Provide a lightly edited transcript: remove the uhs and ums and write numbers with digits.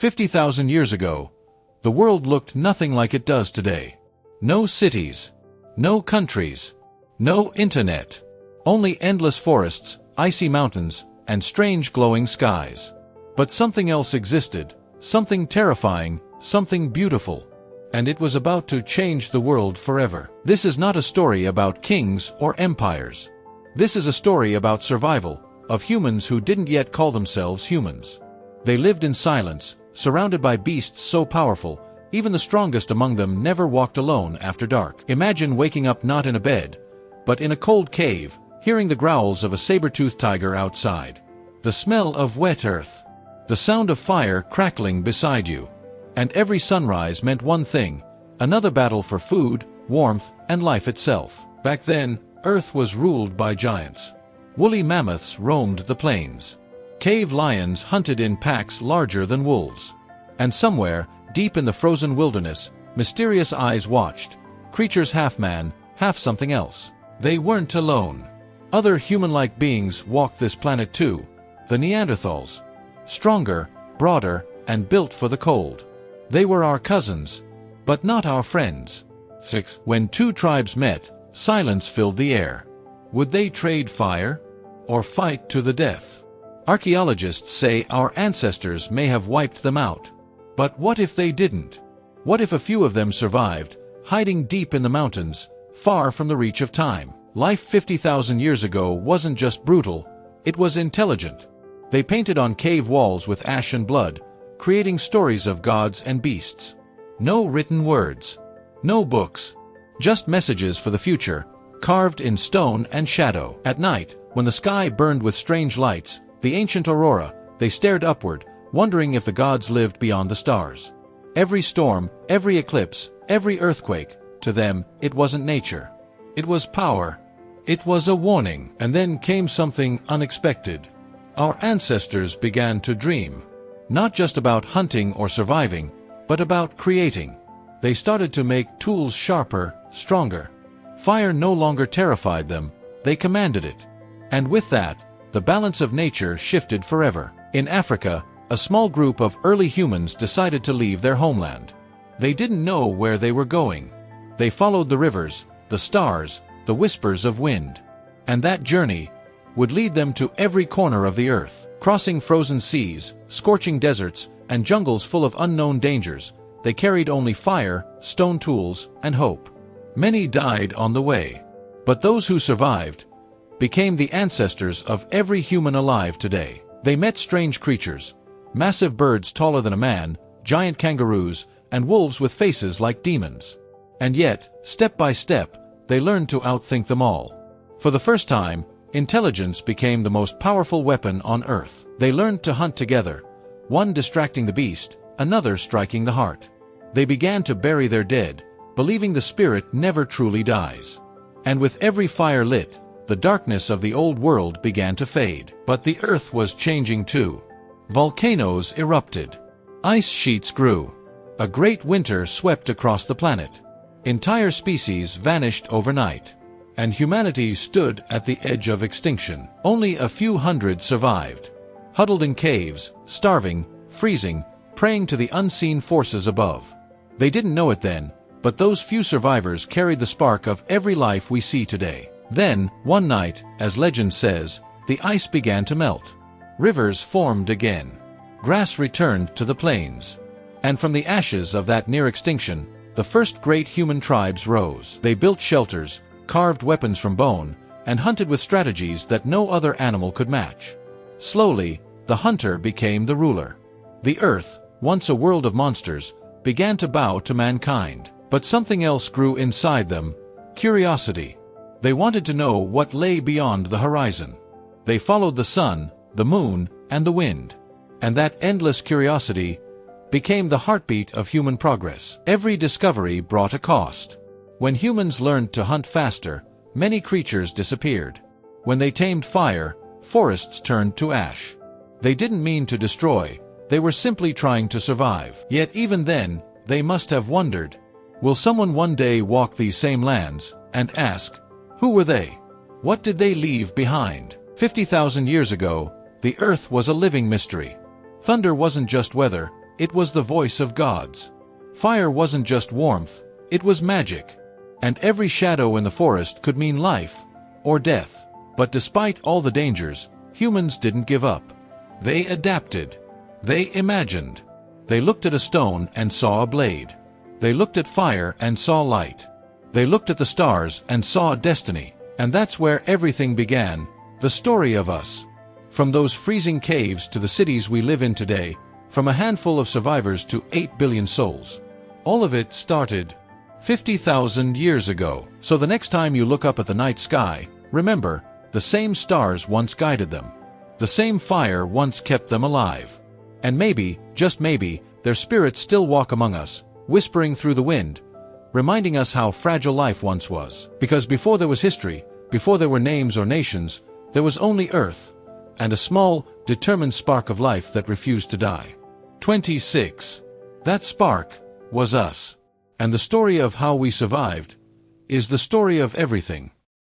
50,000 years ago, the world looked nothing like it does today. No cities, no countries, no internet, only endless forests, icy mountains, and strange glowing skies. But something else existed, something terrifying, something beautiful. And it was about to change the world forever. This is not a story about kings or empires. This is a story about survival, of humans who didn't yet call themselves humans. They lived in silence, surrounded by beasts so powerful, even the strongest among them never walked alone after dark. Imagine waking up not in a bed, but in a cold cave, hearing the growls of a saber-toothed tiger outside, the smell of wet earth, the sound of fire crackling beside you. And every sunrise meant one thing: another battle for food, warmth, and life itself. Back then, Earth was ruled by giants. Woolly mammoths roamed the plains. Cave lions hunted in packs larger than wolves. And somewhere, deep in the frozen wilderness, mysterious eyes watched, creatures half man, half something else. They weren't alone. Other human-like beings walked this planet too, the Neanderthals. Stronger, broader, and built for the cold. They were our cousins, but not our friends. 6. When two tribes met, silence filled the air. Would they trade fire? Or fight to the death? Archaeologists say our ancestors may have wiped them out. But what if they didn't? What if a few of them survived, hiding deep in the mountains, far from the reach of time? Life 50,000 years ago wasn't just brutal, it was intelligent. They painted on cave walls with ash and blood, creating stories of gods and beasts. No written words. No books. Just messages for the future, carved in stone and shadow. At night, when the sky burned with strange lights, the ancient aurora, they stared upward, wondering if the gods lived beyond the stars. Every storm, every eclipse, every earthquake, to them, it wasn't nature. It was power. It was a warning. And then came something unexpected. Our ancestors began to dream. Not just about hunting or surviving, but about creating. They started to make tools sharper, stronger. Fire no longer terrified them, they commanded it. And with that, the balance of nature shifted forever. In Africa, a small group of early humans decided to leave their homeland. They didn't know where they were going. They followed the rivers, the stars, the whispers of wind. And that journey would lead them to every corner of the earth. Crossing frozen seas, scorching deserts, and jungles full of unknown dangers, they carried only fire, stone tools, and hope. Many died on the way. But those who survived became the ancestors of every human alive today. They met strange creatures, massive birds taller than a man, giant kangaroos, and wolves with faces like demons. And yet, step by step, they learned to outthink them all. For the first time, intelligence became the most powerful weapon on Earth. They learned to hunt together, one distracting the beast, another striking the heart. They began to bury their dead, believing the spirit never truly dies. And with every fire lit, the darkness of the old world began to fade. But the Earth was changing too. Volcanoes erupted. Ice sheets grew. A great winter swept across the planet. Entire species vanished overnight. And humanity stood at the edge of extinction. Only a few hundred survived. Huddled in caves, starving, freezing, praying to the unseen forces above. They didn't know it then, but those few survivors carried the spark of every life we see today. Then, one night, as legend says, the ice began to melt. Rivers formed again. Grass returned to the plains. And from the ashes of that near extinction, the first great human tribes rose. They built shelters, carved weapons from bone, and hunted with strategies that no other animal could match. Slowly, the hunter became the ruler. The earth, once a world of monsters, began to bow to mankind. But something else grew inside them: curiosity. They wanted to know what lay beyond the horizon. They followed the sun, the moon, and the wind. And that endless curiosity became the heartbeat of human progress. Every discovery brought a cost. When humans learned to hunt faster, many creatures disappeared. When they tamed fire, forests turned to ash. They didn't mean to destroy, they were simply trying to survive. Yet even then, they must have wondered, will someone one day walk these same lands and ask, who were they? What did they leave behind? 50,000 years ago, the earth was a living mystery. Thunder wasn't just weather, it was the voice of gods. Fire wasn't just warmth, it was magic. And every shadow in the forest could mean life or death. But despite all the dangers, humans didn't give up. They adapted. They imagined. They looked at a stone and saw a blade. They looked at fire and saw light. They looked at the stars and saw a destiny. And that's where everything began, the story of us. From those freezing caves to the cities we live in today, from a handful of survivors to 8 billion souls. All of it started 50,000 years ago. So the next time you look up at the night sky, remember, the same stars once guided them. The same fire once kept them alive. And maybe, just maybe, their spirits still walk among us, whispering through the wind, reminding us how fragile life once was. Because before there was history, before there were names or nations, there was only Earth, and a small, determined spark of life that refused to die. 26. That spark was us. And the story of how we survived is the story of everything.